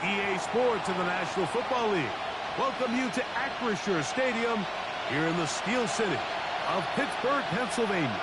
EA Sports in the National Football League welcome you to Acrisure Stadium here in the Steel City of Pittsburgh, Pennsylvania.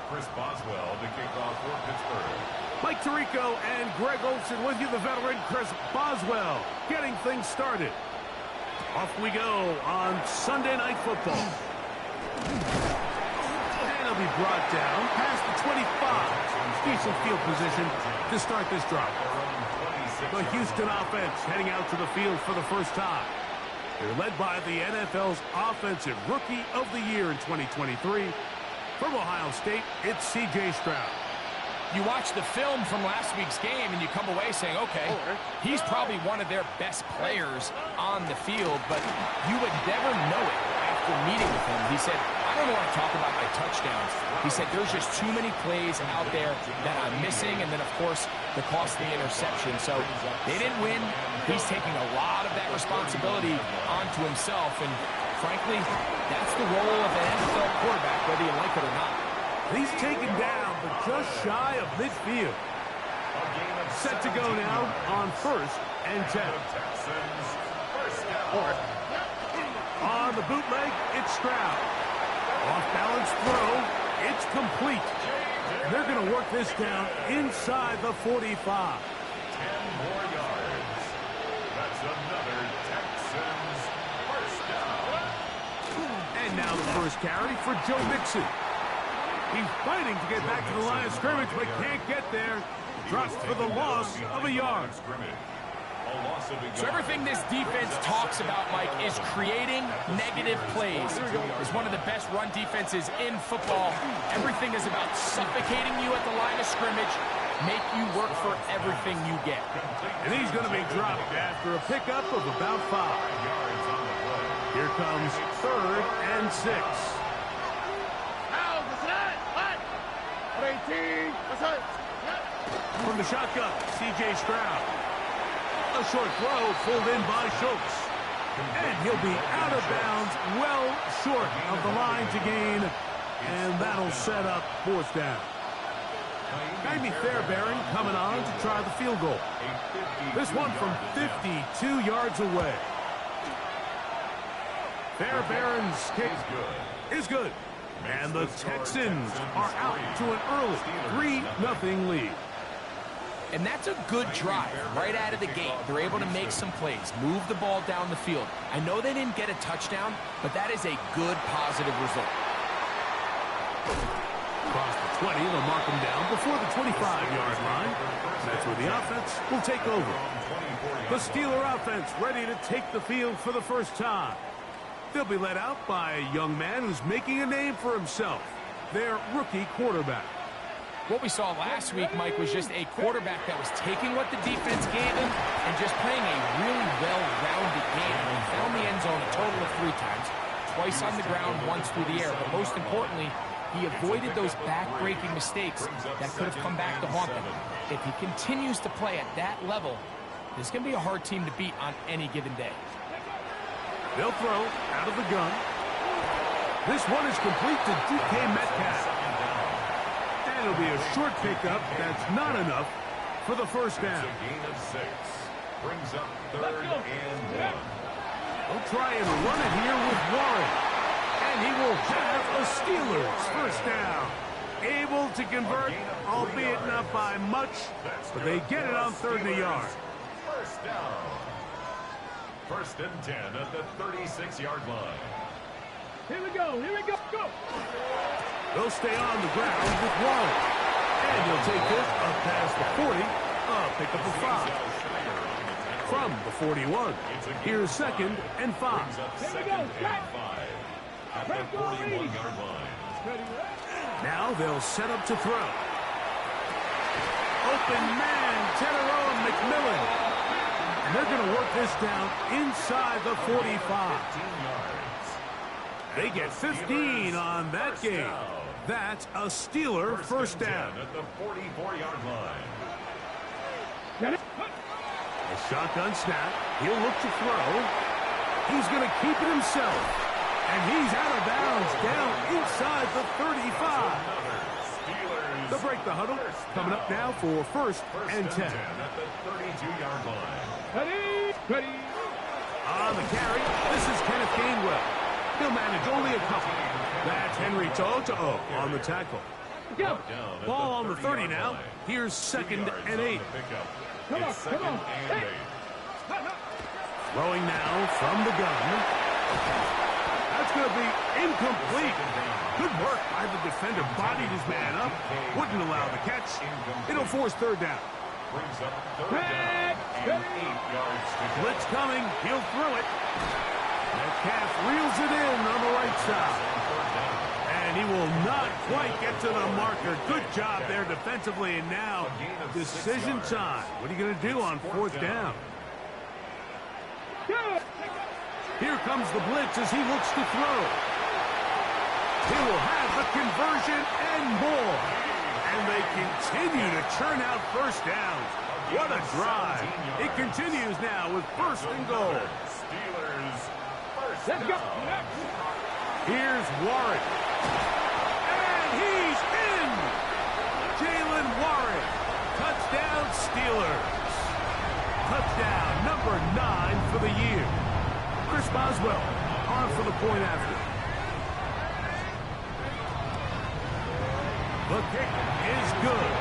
Chris Boswell to kick off for Pittsburgh. Mike Tirico and Greg Olsen with you, the veteran Chris Boswell, getting things started. Off we go on Sunday Night Football. And he'll be brought down past the 25. Decent field position to start this drive. The Houston offense heading out to the field for the first time. They're led by the NFL's Offensive Rookie of the Year in 2023. From Ohio State, it's C.J. Stroud. You watch the film from last week's game, and you come away saying, okay, he's probably one of their best players on the field, but you would never know it after meeting with him. He said, I don't want to talk about my touchdowns. He said, there's just too many plays out there that I'm missing, and then, of course, the costly interception. So they didn't win. He's taking a lot of that responsibility onto himself, and frankly, that's the role of an NFL quarterback, whether you like it or not. He's taken down, but just shy of midfield. Set to go now on 1st and 10. On the bootleg, it's Stroud. Off-balance throw, it's complete. They're going to work this down inside the 45. 10 more yards. That's another Texans first down. And now the first carry for Joe Mixon. He's fighting to get back to the line of scrimmage, but can't get there. Drops for the loss of a yard. So everything this defense talks about, Mike, is creating negative plays. It's one of the best run defenses in football. Everything is about suffocating you at the line of scrimmage, make you work for everything you get. And he's going to be dropped after a pickup of about 5. Here comes 3rd and 6. From the shotgun, C.J. Stroud. A short throw pulled in by Schultz. And he'll be out of bounds, well short of the line to gain. And that'll set up 4th down. Maybe Fairbairn coming on to try the field goal. This one from 52 yards away. Fairbairn's kick is good. And the Texans are out to an early 3-0 lead. And that's a good drive right out of the gate. They're able to make some plays, move the ball down the field. I know they didn't get a touchdown, but that is a good, positive result. Across the 20, they'll mark them down before the 25-yard line. That's where the offense will take over. The Steeler offense ready to take the field for the first time. They'll be led out by a young man who's making a name for himself, their rookie quarterback. What we saw last week, Mike, was just a quarterback that was taking what the defense gave him and just playing a really well-rounded game. He found the end zone a total of 3 times, twice on the ground, once through the air. But most importantly, he avoided those back-breaking mistakes that could have come back to haunt them. If he continues to play at that level, this is going to be a hard team to beat on any given day. They'll throw out of the gun. This one is complete to DK Metcalf. And it'll be a short pickup that's not enough for the first down. It's a gain of 6. Brings up 3rd and 1. They'll try and run it here with Warren. And he will have a Steelers first down. Able to convert, albeit not by much, but they get it on 3rd and a yard. First down. 1st and 10 at the 36-yard line. Here we go, go! They'll stay on the ground with Warren. And he'll take this up past the 40, pick up a 5. From the 41, here's 2nd and 5. Brings up 2nd and 5 at the 41-yard line. Now they'll set up to throw. Open man, Tedero and McMillan. And they're going to work this down inside the 45. They get 15 on that game. That's a Steeler first down. At the 44-yard line. A shotgun snap. He'll look to throw. He's going to keep it himself. And he's out of bounds down inside the 35. They'll break the huddle. Coming up now for first and 10. At the 32-yard line. Ready. On the carry, this is Kenneth Gainwell. He'll manage only a couple. That's Henry To'o on the tackle. Go. Ball on the 30 now. Here's second and 8. Come on. Hey. Throwing now from the gun. That's going to be incomplete. Good work by the defender. Bodied his man up. Wouldn't allow the catch. It'll force third down. Brings up third down and 8 yards to go. Blitz coming. He'll throw it. Metcalf reels it in on the right side. And he will not quite get to the marker. Good job there defensively. And now decision time. What are you going to do on fourth down? Here comes the blitz as he looks to throw. He will have the conversion and more. And they continue to churn out first downs. What a drive. It continues now with first and goal. Steelers first Let's go. down. Here's Warren. And he's in. Jalen Warren. Touchdown Steelers. Touchdown number 9 for the year. Chris Boswell on for the point after. The kick is good.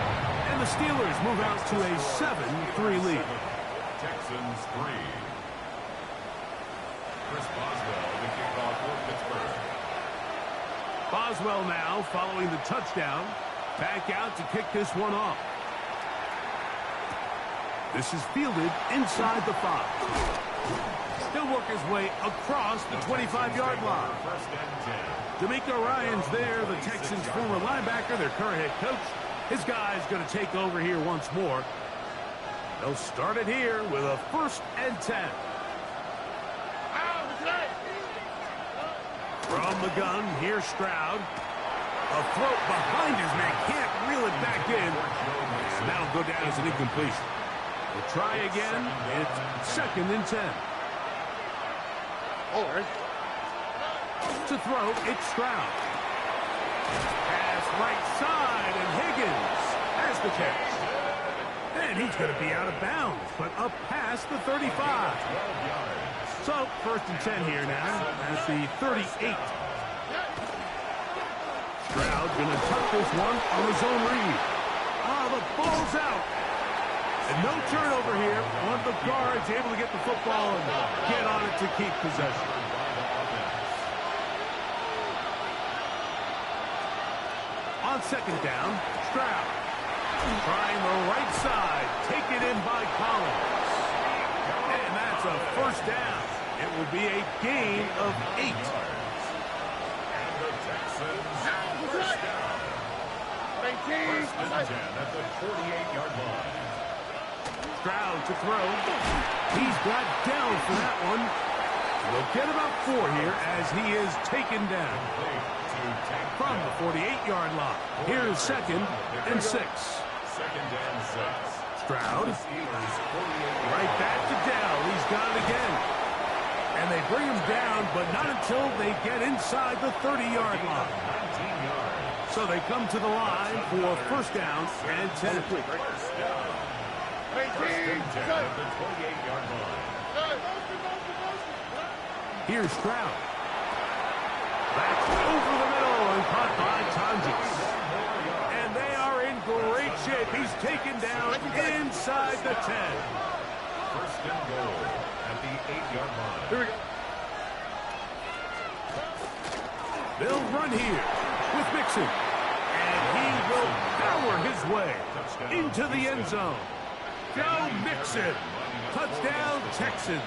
And the Steelers move out to a 7-3 lead. Texans 3. Chris Boswell, the kickoff for Pittsburgh. Boswell now following the touchdown. Back out to kick this one off. This is fielded inside the 5. He'll work his way across the 25-yard line. First and 10. D'Amico Ryans there, the Texans' former linebacker, their current head coach. His guy's going to take over here once more. They'll start it here with a first and 10. From the gun, here's Stroud. A throw behind his man, can't reel it back in. And that'll go down as an incompletion. We'll try again. It's second and 10. To throw, it's Stroud. Pass right side, and Higgins has the catch. And he's going to be out of bounds, but up past the 35. So, first and 10 here now at the 38. Stroud going to tuck this one on his own read. The ball's out. And no turnover here. One of the guards able to get the football and get on it to keep possession. On second down, Stroud. Trying the right side. Taken in by Collins. And that's a first down. It will be a gain of 8. And the Texans first down. First and 10 at the 48-yard line. Stroud to throw. He's got down for that one. They'll get about 4 here as he is taken down from the 48-yard line. Here's second and 6. Second and 6. Stroud. Right back to Dell. He's got it again. And they bring him down, but not until they get inside the 30-yard line. 19 yards. So they come to the line for first down and 10. First down. First and 10 at the 28-yard line. Here's Stroud. Back over the middle and caught by Tonjes. And they are in great shape. He's taken down inside the 10. First and goal at the 8-yard line. Here we go. They'll run here with Mixon. And he will power his way into the end zone. Joe Mixon. Touchdown, Texans.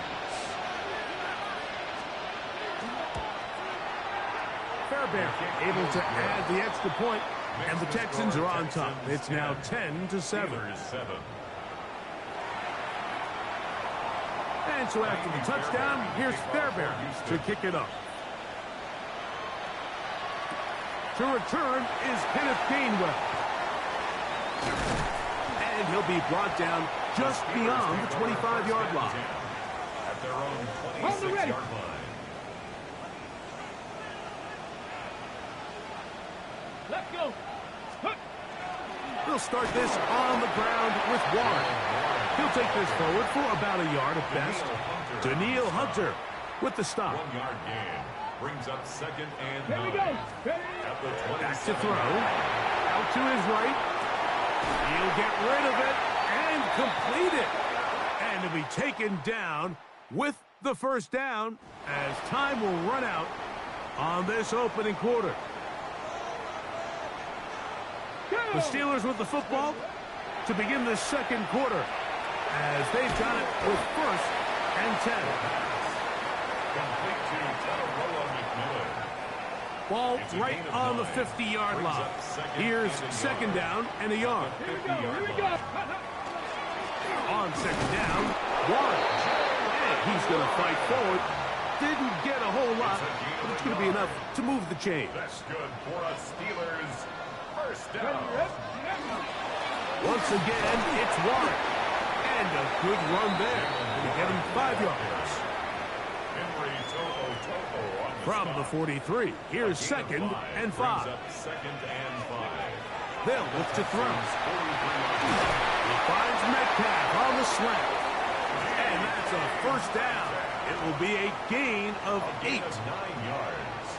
Fairbairn able to add the extra point, and the Texans are on top. It's now 10-7. And so after the touchdown, here's Fairbairn to kick it up. To return is Kenneth Gainwell. And he'll be brought down just beyond the 25-yard line. At their own 26-yard line. Let's go. They'll start this on the ground with Warren. He'll take this forward for about a yard at best. Daniil Hunter with the stop. 1-yard gain. Brings up second and 9. Here we go. At the 27. Back to throw. Out to his right. He'll get rid of it and complete it. And he'll be taken down with the first down as time will run out on this opening quarter. The Steelers with the football to begin the second quarter as they've got it with first and 10. Complete to Taravella McMillan. Ball right on the 50-yard line. Here's second down and a yard. Here we go. On second down, Warren. And he's going to fight forward. Didn't get a whole lot, but it's going to be enough to move the chains. That's good for a Steelers first down. Once again, it's Warren. And a good run there to get him 5 yards. Henry To'o on the From stop. the 43, here's second and 5. Brings up second and 5. They'll look to throw. 43 He finds Metcalf on the slant. And that's a first down. It will be a gain of 8. 9 yards.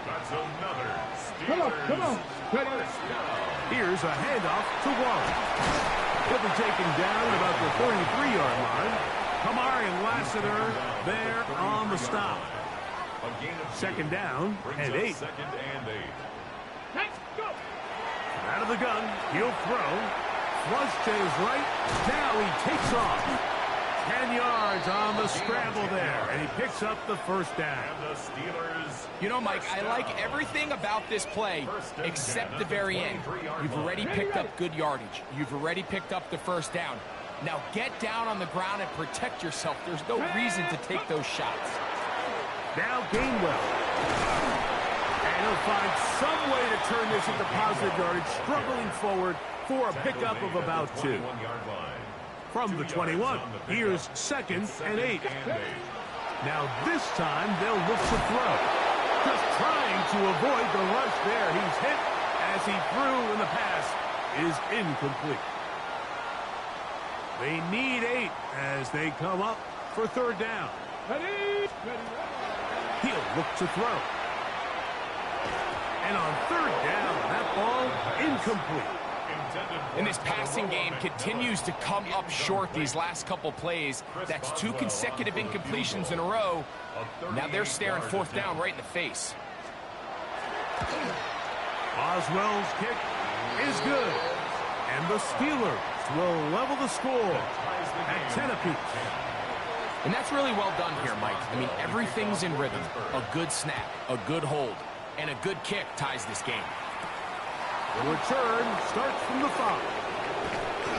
That's another Steelers Come on. first down. Here's a handoff to Warren. He'll be taken down at about the 33-yard line. Kamari and Lassiter there on the stop. A gain of 2. Second down Brings and up 8. second and 8. Let's go. Out of the gun, he'll throw. Flush to his right. Now he takes off. 10 yards on the scramble there, and he picks up the first down. And the Steelers. You know, Mike, I like everything about this play except the very end. You've already picked up good yardage. You've already picked up the first down. Now get down on the ground and protect yourself. There's no reason to take those shots. Now Gainwell. And he'll find some way to turn this into positive yardage, struggling forward for a pickup of about 2. 21-yard line. From the 21, here's second and 8. Now this time they'll look to throw. Just trying to avoid the rush there. He's hit as he threw, and the pass is incomplete. They need 8 as they come up for third down. Ready. He'll look to throw. And on third down, that ball incomplete. And this passing game continues to come up short these last couple plays. That's 2 consecutive incompletions in a row. Now they're staring fourth down right in the face. Oswell's kick is good. And the Steelers will level the score at 10 apiece. And that's really well done here, Mike. I mean, everything's in rhythm. A good snap, a good hold, and a good kick ties this game. The return starts from the 5.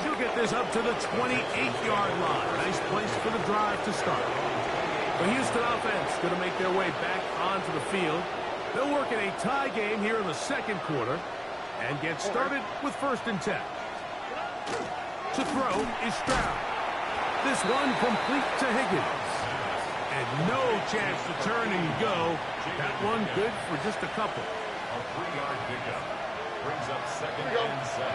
She'll get this up to the 28-yard line. Nice place for the drive to start. The Houston offense going to make their way back onto the field. They'll work in a tie game here in the second quarter and get started with first and 10. To throw is Stroud. This one complete to Higgins. And no chance to turn and go. That one good for just a couple. A 3-yard pickup. Brings up second and 7.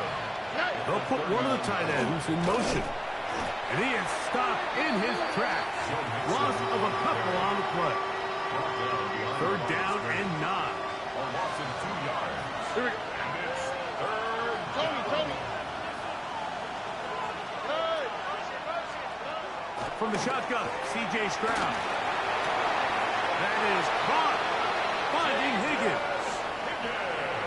They'll put one of the tight ends in motion. And he is stopped in his tracks. Loss of a couple on the play. Third down and 9. A loss of 2 yards. And it's third down. From the shotgun, C.J. Stroud. That is caught. Finding Higgins.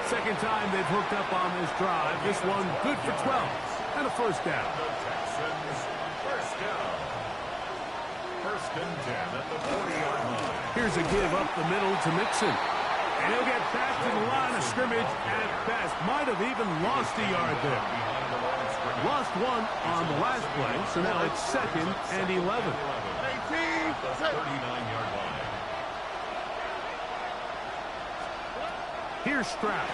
Second time they've hooked up on this drive. This one good for 12 and a first down. The Texans first down. First and 10 at the 40-yard line. Here's a give up the middle to Mixon. And he'll get back to the line of scrimmage at best. Might have even lost a yard there. Behind the line of scrimmage. Lost one on the last play, so now it's second and 11. the 39-yard line. Here's Stroud.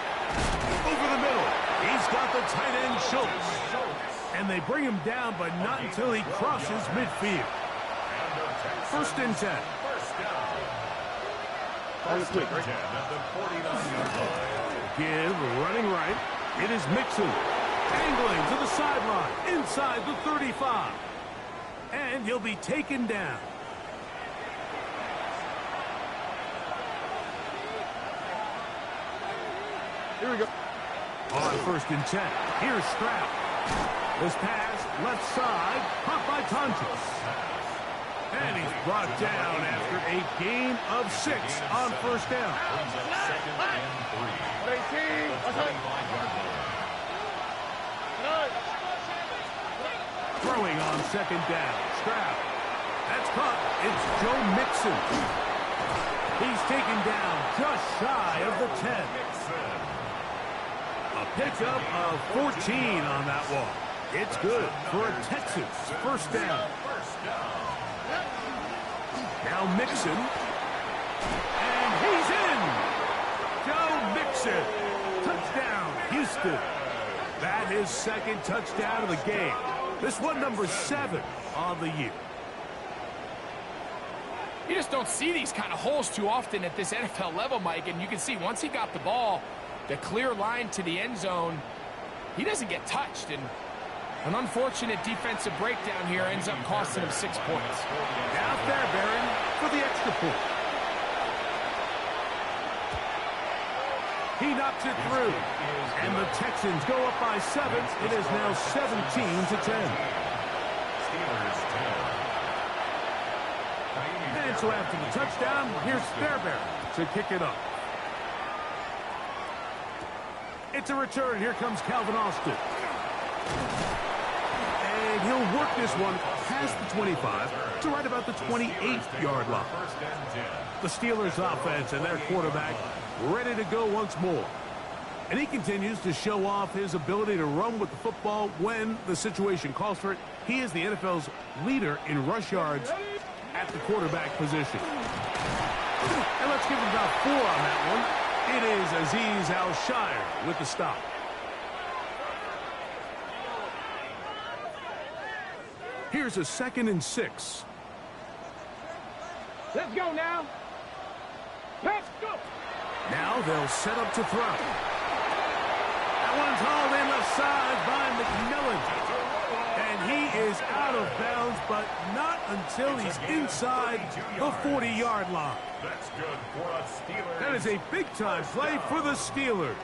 Over the middle. He's got the tight end Schultz. And they bring him down, but not until he crosses midfield. 1st and 10. First and 10 at the 49-yard line. Give running right. It is Mixon. Angling to the sideline. Inside the 35. And he'll be taken down. Here we go. On 1st and 10. Here's Stroud. This pass, left side, caught by Tonches. And he's brought down after a gain of 6 on 1st down. Second and 3. Throwing on 2nd down. Stroud. That's caught. It's Joe Mixon. He's taken down just shy of the 10. A pickup of 14 on that walk. It's good for a Texas 1st down. Now Mixon. And he's in. Joe Mixon. Touchdown, Houston. That is 2nd touchdown of the game. This one number 7 on the year. You just don't see these kind of holes too often at this NFL level, Mike. And you can see once he got the ball, the clear line to the end zone, he doesn't get touched. And an unfortunate defensive breakdown here ends up costing him 6 points. Out there, Barron, for the extra point. He knocks it through. And the Texans go up by 7. It is now 17-10. And so after the touchdown, here's Fairbairn to kick it up. It's a return. Here comes Calvin Austin. And he'll work this one past the 25 to right about the 28-yard line. The Steelers offense and their quarterback ready to go once more. And he continues to show off his ability to run with the football when the situation calls for it. He is the NFL's leader in rush yards at the quarterback position. And let's give him about 4 on that one. It is Azeez Al-Shire with the stop. Here's a 2nd and 6. Let's go now. Let's go. Now they'll set up to throw. That one's hauled in left side by McMillan. And he is out of bounds, but not until he's inside the 40-yard line. That's good for a Steelers. That is a big-time play for the Steelers.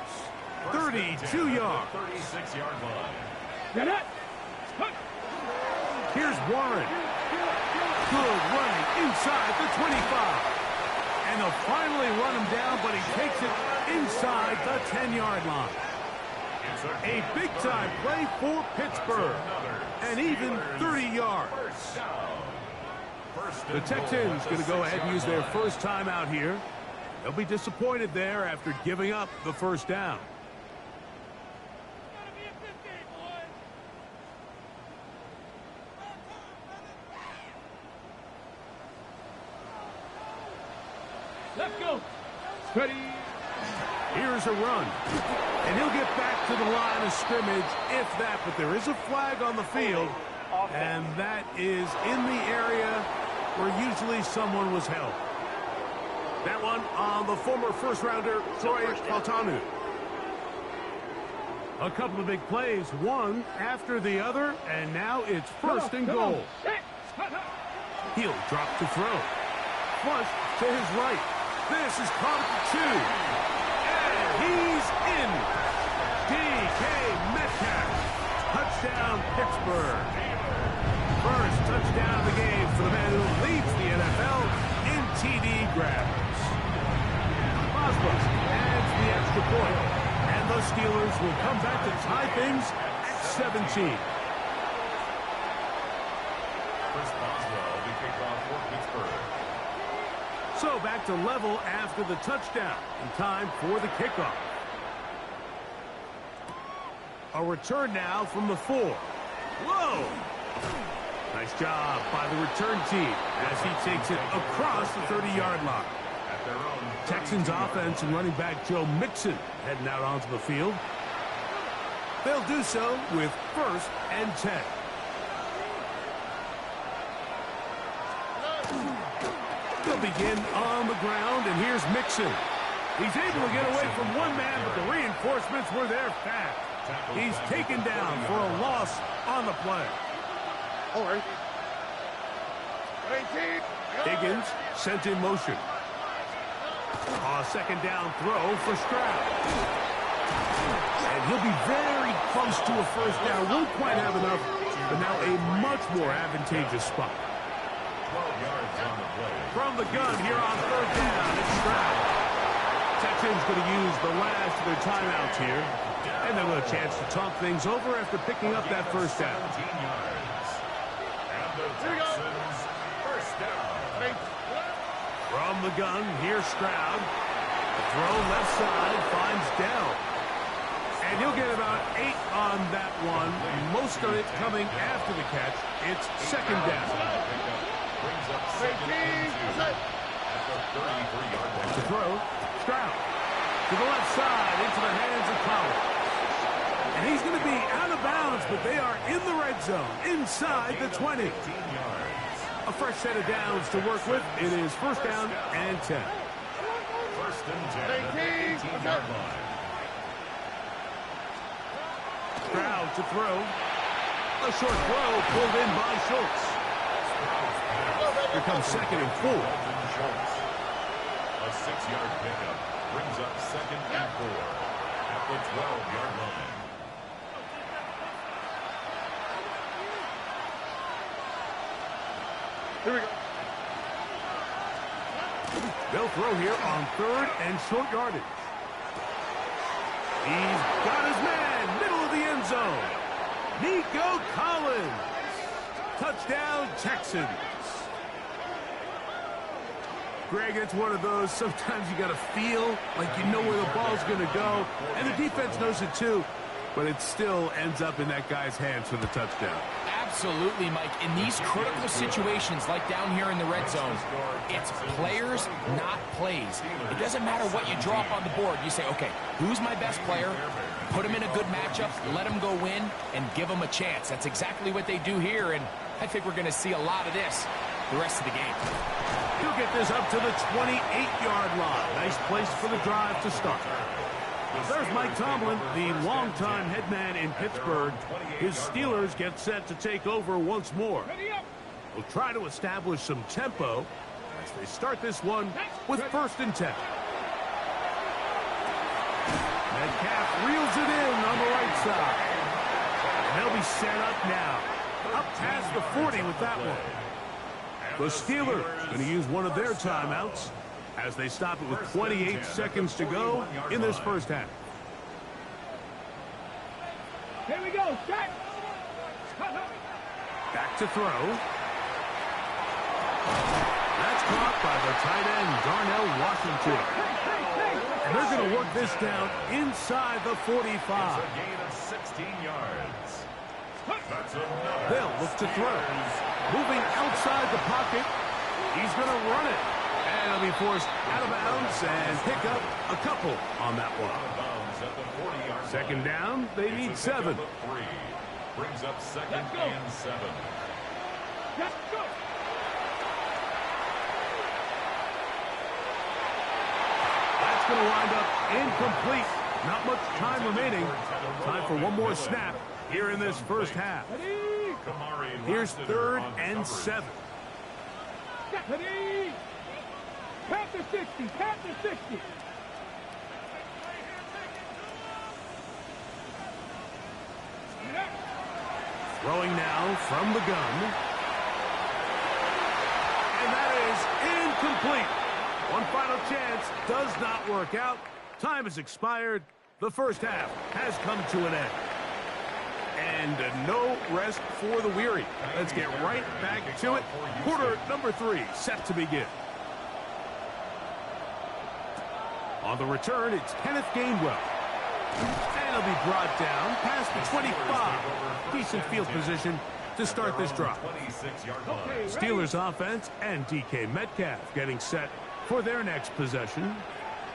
32 yards. 36-yard line. Get it. Here's Warren. Good running inside the 25. And they'll finally run him down, but he takes it inside the 10-yard line. A big-time play for Pittsburgh. And even 30 yards. The Texans going to go ahead and use their first timeout here. They'll be disappointed there after giving up the 1st down. Let's go. Ready. Here's a run. And he'll get back to the line of scrimmage, if that. But there is a flag on the field, and that is in the area where usually someone was held. That one on the former first-rounder, Troy Fautanu. A couple of big plays, one after the other, and now it's 1st and goal. He'll drop to throw. Flush to his right. This is caught at the 2. And he's in. D.K. Metcalf. Touchdown, Pittsburgh. First touchdown of the game for the man who leads the NFL in TD grabs. Boswell adds the extra point. And the Steelers will come back to tie things at 17. Chris Boswell will be kicked off for Pittsburgh. So back to level after the touchdown. And time for the kickoff. A return now from the 4. Whoa! Nice job by the return team as he takes it across the 30-yard line. At Texans offense and running back Joe Mixon heading out onto the field. They'll do so with 1st and 10. They'll begin on the ground, and here's Mixon. He's able to get away from one man, but the reinforcements were there fast. He's taken down for a loss on the play. All right. Higgins sent in motion. A 2nd down throw for Stroud. And he'll be very close to a 1st down. Won't quite have enough, but now a much more advantageous spot. 12 yards on the play. From the gun here on 3rd down, it's Stroud. Texans going to use the last of their timeouts here. And they'll have a chance to talk things over after picking up that 1st down. 17 yards. And the Texans 1st down. From the gun, here's Stroud. The throw left side finds Dell. And he'll get about 8 on that one. Most of it coming after the catch. It's 2nd down. Brings up 2nd and 2 at the 33-yard line. To throw, Stroud. To the left side, into the hands of Collins. And he's going to be out of bounds, but they are in the red zone, inside the 20. 15 yards. A fresh set of downs to work with. It is 1st down and 10. 1st and 10 at the 18-yard line. Stroud to throw. A short throw pulled in by Schultz. Here comes 2nd and 4. Schultz. A 6-yard pickup brings up 2nd and 4 at the 12-yard line. Here we go. They'll throw here on 3rd and short yardage. He's got his man, middle of the end zone. Nico Collins. Touchdown, Texans. Greg, it's one of those, sometimes you got to feel like you know where the ball's going to go, and the defense knows it too, but it still ends up in that guy's hands for the touchdown. Absolutely, Mike. In these critical situations, like down here in the red zone, it's players, not plays. It doesn't matter what you draw up on the board. You say, okay, who's my best player? Put him in a good matchup, let him go win, and give him a chance. That's exactly what they do here, and I think we're going to see a lot of this the rest of the game. He'll get this up to the 28-yard line. Nice place for the drive to start. There's Mike Tomlin, the longtime head man in Pittsburgh. His Steelers get set to take over once more. We'll try to establish some tempo as they start this one with 1st and 10. Metcalf reels it in on the right side. And they'll be set up now. Up past the 40 with that one. The Steelers going to use one of their timeouts as they stop it with 28 seconds to go in this 1st half. Here we go. Back. Back to throw. That's caught by the tight end, Darnell Washington. And they're going to work this down inside the 45. It's a gain of 16 yards. That's another. They'll look to throw. Moving outside the pocket. He's going to run it. And he'll be forced out of bounds and pick up a couple on that one. 2nd down, they need 7. Brings up 2nd and 7. Let's go. That's going to wind up incomplete. Not much time remaining. Time for one more snap here in this 1st half. Here's 3rd and 7. Ready. Panther 60. Panther 60. Throwing now from the gun. And that is incomplete. One final chance does not work out. Time has expired. The 1st half has come to an end. And no rest for the weary. Let's get right back to it. Quarter number 3 set to begin. On the return, it's Kenneth Gainwell. And he'll be brought down past the 25. Decent field position to start this drive. Steelers offense and DK Metcalf getting set for their next possession.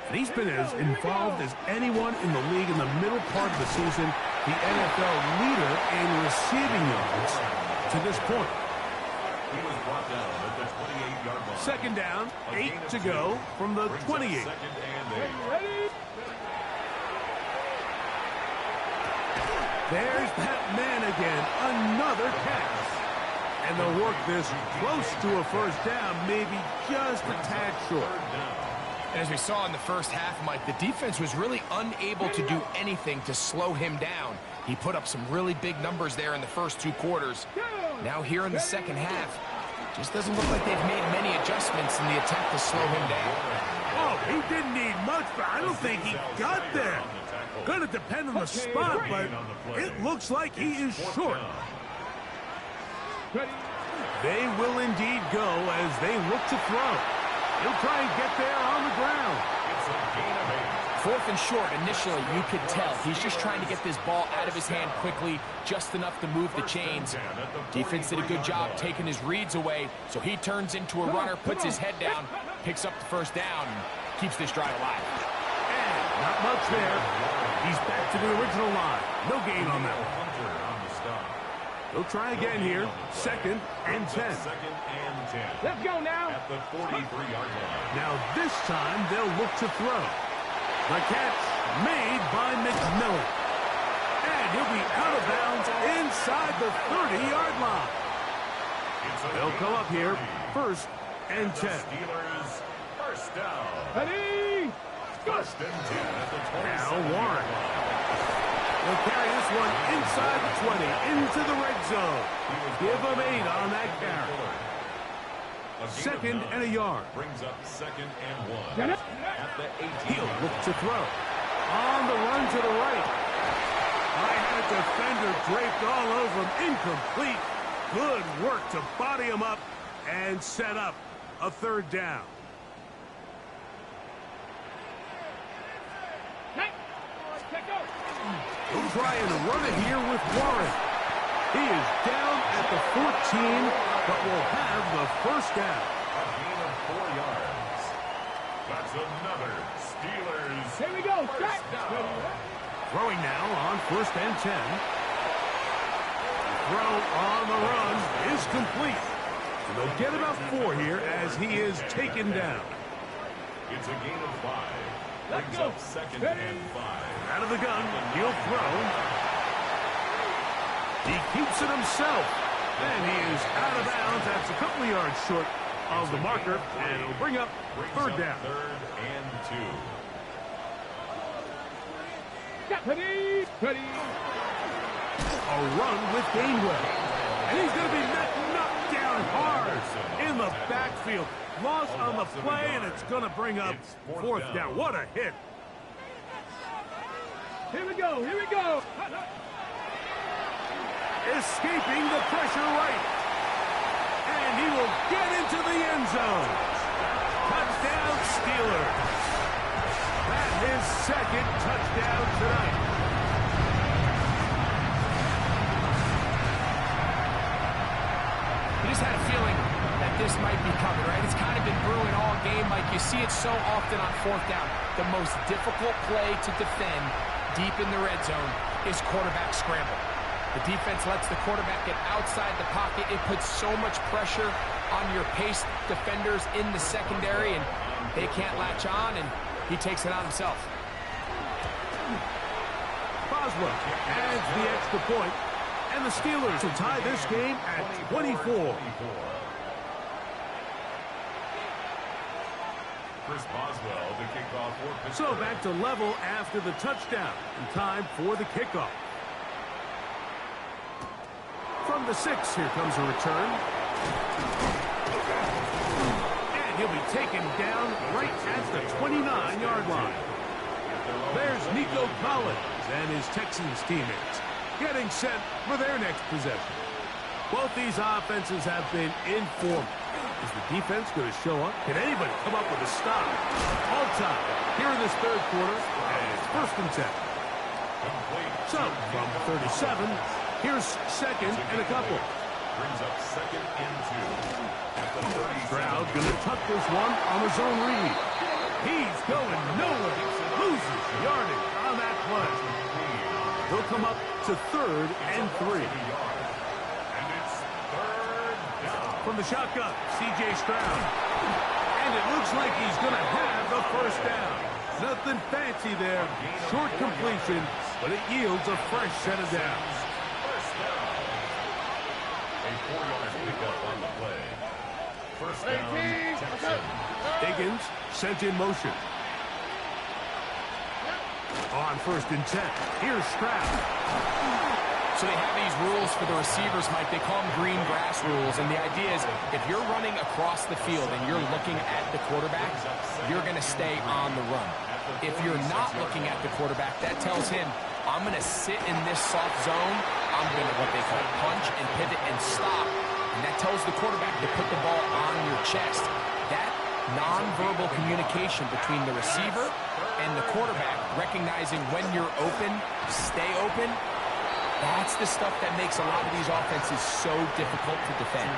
And he's been as involved as anyone in the league in the middle part of the season, the NFL leader in receiving yards to this point. He was brought down at the 28-yard line. Second down, 8 to go from the 28. Second and 8. There's that man again, another catch. And they'll work this close to a first down, maybe just a tad short. And as we saw in the first half, Mike, the defense was really unable to do anything to slow him down. He put up some really big numbers there in the first 2 quarters. Now here in the second half, just doesn't look like they've made many adjustments in the attempt to slow him down. Oh, he didn't need much, but I don't think he got there. Gonna depend on the spot, but it looks like he is short. They will indeed go as they look to throw. He'll try and get there on the ground. It's a gain of 8. Fourth and short, initially, you could tell. He's just trying to get this ball out of his hand quickly, just enough to move the chains. Defense did a good job taking his reads away, so he turns into a runner, puts his head down, picks up the first down, and keeps this drive alive. And not much there. He's back to the original line. No gain on that one. He'll try again here. Second and 10. Second and 10. Let's go now. At the 43-yard line. Now this time they'll look to throw. The catch made by McMillan. And he'll be out of bounds inside the 30-yard line. They'll come up here. First and 10. Steelers first down. Ready? First and 10 at the 27. Now Warren. They'll carry this one inside the 20, into the red zone. Give them 8 on that carry. Second and a yard. Brings up second and 1. At the 18. He'll look to throw. On the run to the right. I had a defender draped all over him. Incomplete. Good work to body him up and set up a third down. He'll try and run it here with Warren. He is down at the 14, but will have the first down. A gain of 4 yards. That's another Steelers. Here we go. First down. Throwing now on first and 10. The throw on the run is complete. And they'll get about 4 here as he is taken down. It's a gain of 5. Let's Brings go. up second and 5. Out of the gun, he'll throw. He keeps it himself. And he is out of bounds. That's a couple of yards short of the marker. And it'll bring up third down. Third and 2. Ready? Ready? A run with Gainwell. And he's going to be knocked down hard in the backfield. Loss on the play, and it's going to bring up fourth down. What a hit. Here we go. Here we go. Escaping the pressure right. And he will get into the end zone. Touchdown, Steelers. That's his second touchdown tonight. You just had a feeling that this might be coming, right? It's kind of been brewing all game, Mike. You see it so often on fourth down. The most difficult play to defend deep in the red zone is quarterback scramble. The defense lets the quarterback get outside the pocket. It puts so much pressure on your paced defenders in the secondary, and they can't latch on, and he takes it on himself. Boswell adds the extra point, and the Steelers will tie this game at 24. Chris Boswell, the kickoff for Pittsburgh. So back to level after the touchdown, and time for the kickoff. From the 6, here comes a return. And he'll be taken down right at the 29-yard line. There's Nico Collins and his Texans teammates getting set for their next possession. Both these offenses have been in form. Is the defense going to show up? Can anybody come up with a stop? All time here in this third quarter, and it's first and 10. So, from 37, here's second and a couple. Brings up 2nd and 2. At the 30. Stroud gonna tuck this one on his own read. He's going nowhere. Loses yardage on that play. He'll come up to 3rd and 3. And it's 3rd down. From the shotgun, C.J. Stroud. And it looks like he's going to have the first down. Nothing fancy there. Short completion, but it yields a fresh set of downs. First down. A 4-yard pickup on the play. First down, Texans. Higgins sent in motion. On 1st and 10. Here's Stroud. So they have these rules for the receivers, Mike. They call them green grass rules. And the idea is if you're running across the field and you're looking at the quarterback, you're going to stay on the run. If you're not looking at the quarterback, that tells him, I'm going to sit in this soft zone. I'm going to what they call punch and pivot and stop. And that tells the quarterback to put the ball on your chest. That nonverbal communication between the receiver and the quarterback, recognizing when you're open, stay open, that's the stuff that makes a lot of these offenses so difficult to defend.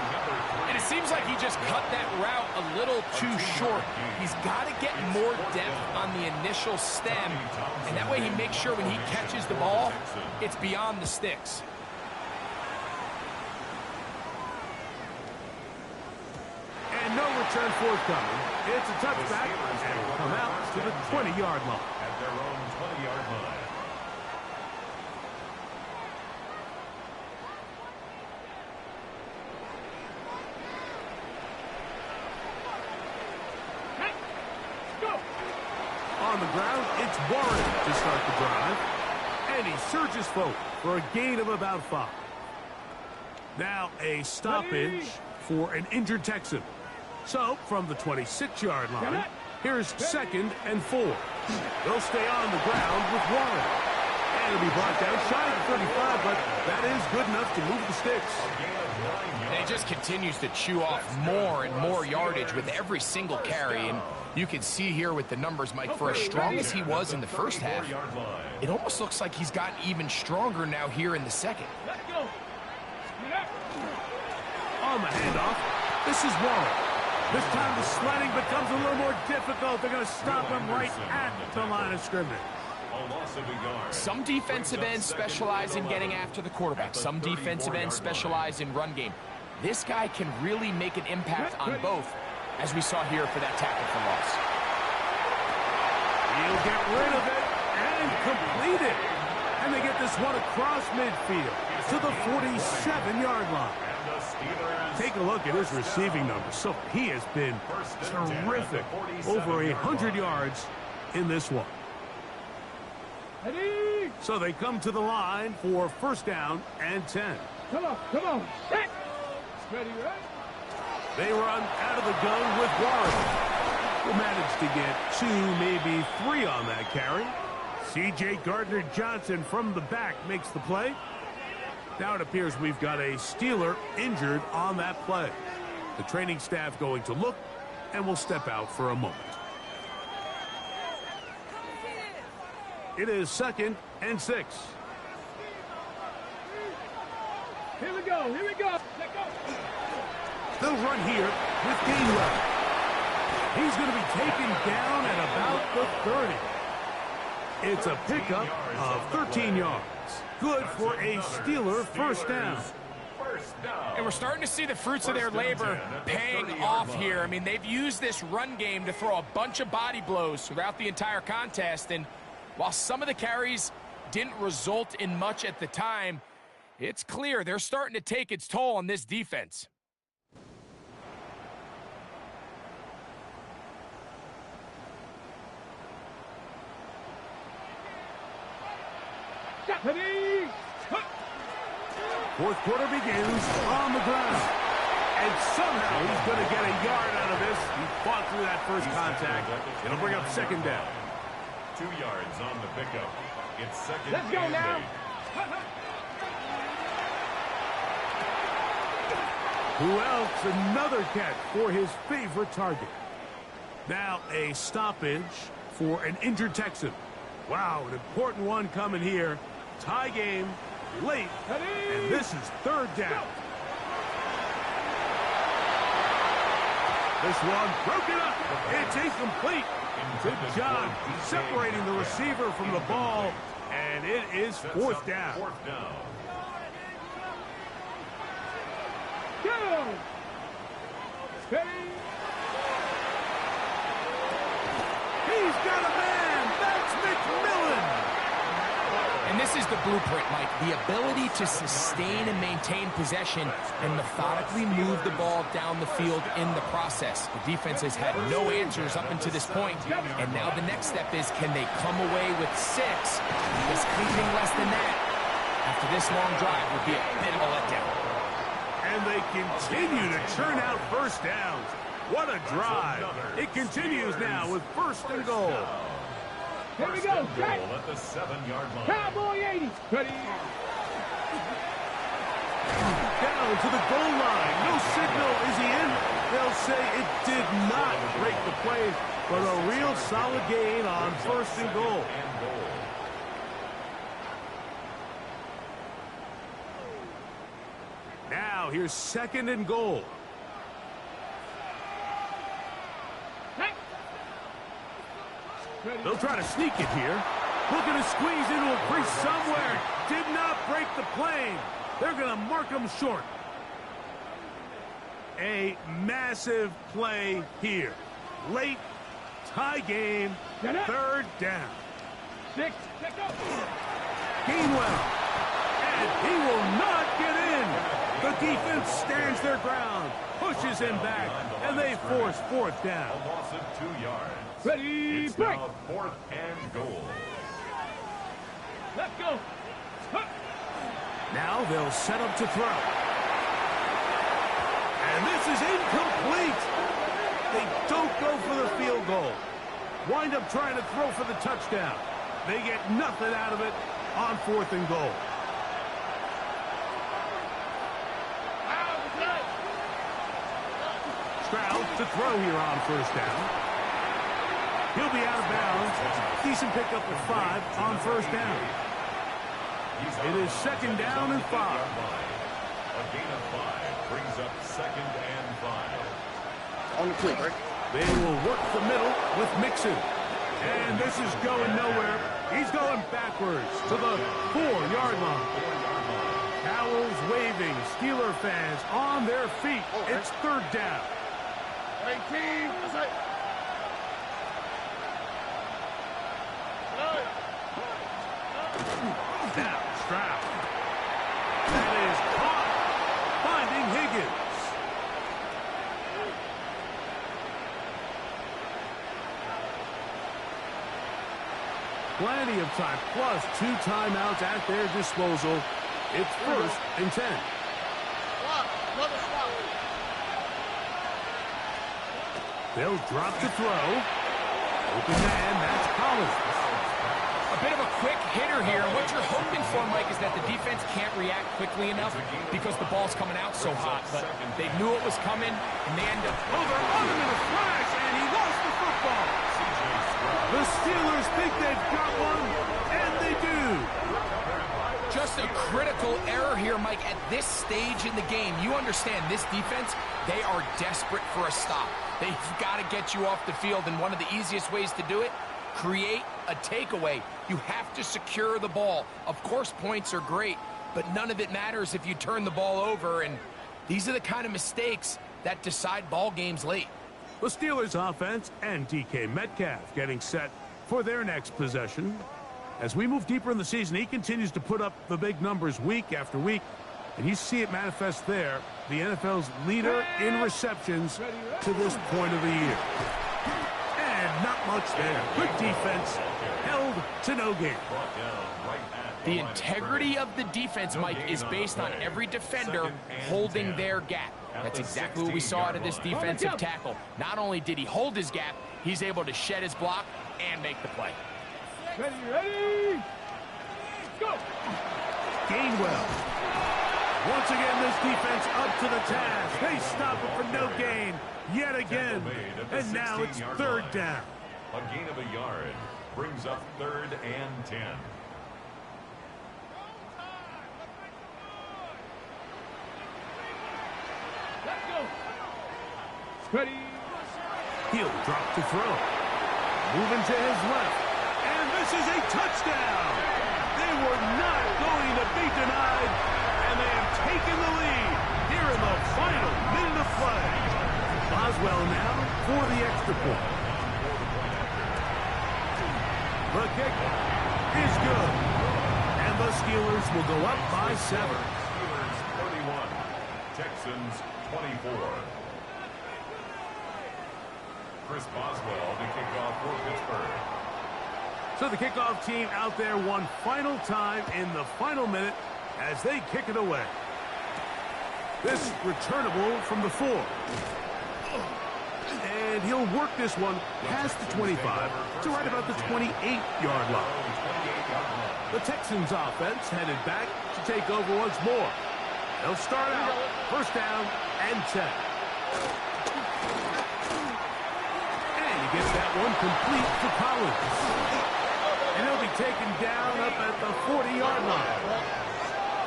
And it seems like he just cut that route a little too short. He's got to get more depth on the initial stem, and that way he makes sure when he catches the ball, it's beyond the sticks. And no return forthcoming. It's a touchback, and will come out to the 20-yard line. At their own 20-yard line. On the ground, it's Warren to start the drive. And he surges forward for a gain of about 5. Now a stoppage for an injured Texan. So, from the 26-yard line, here's 2nd and 4. They'll stay on the ground with Warren. And it'll be brought down shy of 35, but that is good enough to move the sticks. And he just continues to chew off more and more yardage with every single carry. And you can see here with the numbers, Mike, for as strong as he was in the first half, it almost looks like he's gotten even stronger now here in the second. On the handoff, this is Warren. This time the sledding becomes a little more difficult. They're going to stop him right at the line of scrimmage. Some defensive ends specialize in getting after the quarterback. Some defensive ends specialize in run game. This guy can really make an impact on both, as we saw here for that tackle for loss. He'll get rid of it and complete it. And they get this one across midfield to the 47-yard line. Take a look at his receiving numbers. So he has been terrific. Over 100 yards in this one. So they come to the line for 1st down and 10. Come on, set. Ready, right? They run out of the gun with Warren. Will manage to get 2, maybe 3 on that carry. C.J. Gardner-Johnson from the back makes the play. Now it appears we've got a Steeler injured on that play. The training staff going to look, and will step out for a moment. It is 2nd and 6. Here we go. Let go. They'll run here with Gainwell. He's going to be taken down at about the 30. It's a pickup of 13 yards. Good for a Steeler 1st down. And we're starting to see the fruits of their labor paying off here. I mean, they've used this run game to throw a bunch of body blows throughout the entire contest. And while some of the carries didn't result in much at the time, it's clear they're starting to take its toll on this defense. Fourth quarter begins on the ground. And somehow he's going to get a yard out of this. He fought through that first contact. It'll bring up 2nd down. 2 yards on the pickup. It's 2nd. Let's go now. Who else? Another catch for his favorite target. Now a stoppage for an injured Texan. Wow, an important one coming here. Tie game, late, and this is 3rd down. This one broken up. It's incomplete. Good job separating the receiver from the ball, and it is fourth down. Go! Steady! He's got a man. That's McMillan. And this is the blueprint, Mike. The ability to sustain and maintain possession and methodically move the ball down the field in the process. The defense has had no answers up until this point, and now the next step is, can they come away with 6? Because anything less than that after this long drive would be a bit of a letdown. And they continue to churn out first downs. What a drive. It continues now with first and goal. Here we go, set! At the 7-yard line. Cowboy 80! Ready? Down to the goal line. No signal. Is he in? They'll say it did not break the play, but a real solid gain on first and goal. Now here's second and goal. They'll try to sneak it here. Looking to squeeze into a crease somewhere. Did not break the plane. They're going to mark him short. A massive play here. Late, tie game, third down. 6, check up! Gainwell. And he will not get in. The defense stands their ground, pushes him back, and they force fourth down. A loss of 2 yards. Ready, It's break! now 4th and goal. Let's go! Huh. Now they'll set up to throw. And this is incomplete. They don't go for the field goal. Wind up trying to throw for the touchdown. They get nothing out of it on fourth and goal. Stroud to throw here on first down. He'll be out of bounds. Decent pickup of 5 on first down. It is second down and 5. A gain of 5 brings up 2nd and 5. On the click, right? They will work the middle with Mixon. And this is going nowhere. He's going backwards to the 4-yard line. Towels waving. Steeler fans on their feet. It's third down. 18. That's right. Now, Stroud. That is caught. Finding Higgins. Plenty of time, plus 2 timeouts at their disposal. It's first and 10. They'll drop to throw. Open man, that's Collins. A bit of a quick hitter here. What you're hoping for, Mike, is that the defense can't react quickly enough because the ball's coming out so hot. But they knew it was coming, and they end up Over on him in a flash, and he lost the football. The Steelers think they've got one, and they do. just a critical error here, Mike, at this stage in the game. You understand this defense, they are desperate for a stop. They've got to get you off the field, and one of the easiest ways to do it, create a takeaway. You have to secure the ball. Of course, points are great, but none of it matters if you turn the ball over, and these are the kind of mistakes that decide ball games late. The Steelers offense and DK Metcalf getting set for their next possession. As we move deeper in the season, he continues to put up the big numbers week after week, and you see it manifest there. The NFL's leader in receptions to this point of the year. And not much there. Good defense, held to no gain. The integrity of the defense, Mike, is based on every defender holding their gap. That's exactly what we saw out of this defensive tackle. Not only did he hold his gap, he's able to shed his block and make the play. Ready? Go! Gainwell. Once again, this defense up to the task. They stop it for no gain yet again. And now it's third down. A gain of a yard brings up 3rd and 10. Let's go! Ready? He'll drop to throw. Moving to his left. And this is a touchdown. They were not going to be denied, and they have taken the lead here in the final minute of play. Boswell now for the extra point. The kick is good. And the Steelers will go up by 7. Steelers 31, Texans 24. Chris Boswell to kick off for Pittsburgh. So the kickoff team out there one final time in the final minute as they kick it away. This returnable from the 4. And he'll work this one past the 25 to right about the 28-yard line. The Texans offense headed back to take over once more. They'll start out first down and 10. And he gets that one complete to Collins. And he'll be taken down up at the 40-yard line.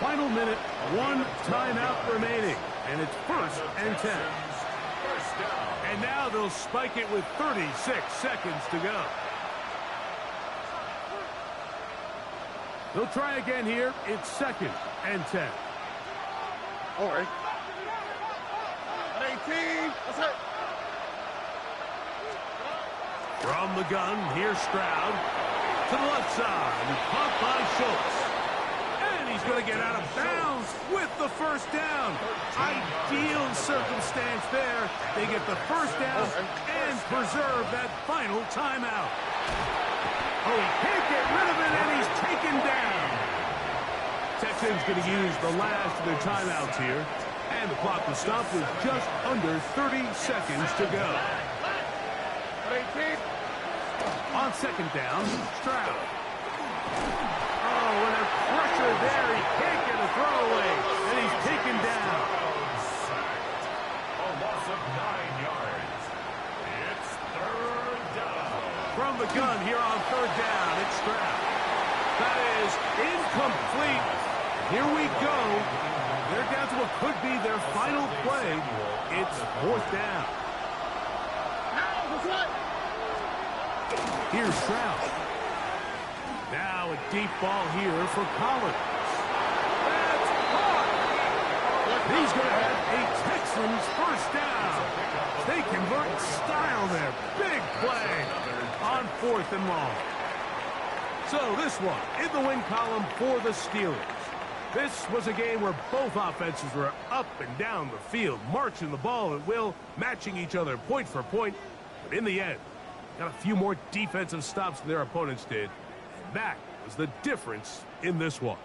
Final minute, 1 timeout remaining. And it's first and 10. And now they'll spike it with 36 seconds to go. They'll try again here. It's second and 10. All right. 18. That's it. From the gun, here's Stroud. To the left side. Caught by Schultz. And he's going to get out of bounds with the first down. Ideal circumstance there. They get the first down and preserve that final timeout. Oh, he can't get rid of it, and he's taken down. Texans going to use the last of their timeouts here. And the clock will stop with just under 30 seconds to go. On second down, Stroud. Oh, and a pressure there. He can't get a throwaway, and he's taken down. A loss of 9 yards. It's third down. From the gun here on third down, it's Stroud. That is incomplete. Here we go. They're down to what could be their final play. It's fourth down. Here's Stroud. Now a deep ball here for Collins. That's caught. He's going to have a Texans first down. They convert in style there. Big play on 4th and long. So this one in the win column for the Steelers. This was a game where both offenses were up and down the field, marching the ball at will, matching each other point for point. But in the end, got a few more defensive stops than their opponents did. And that was the difference in this one.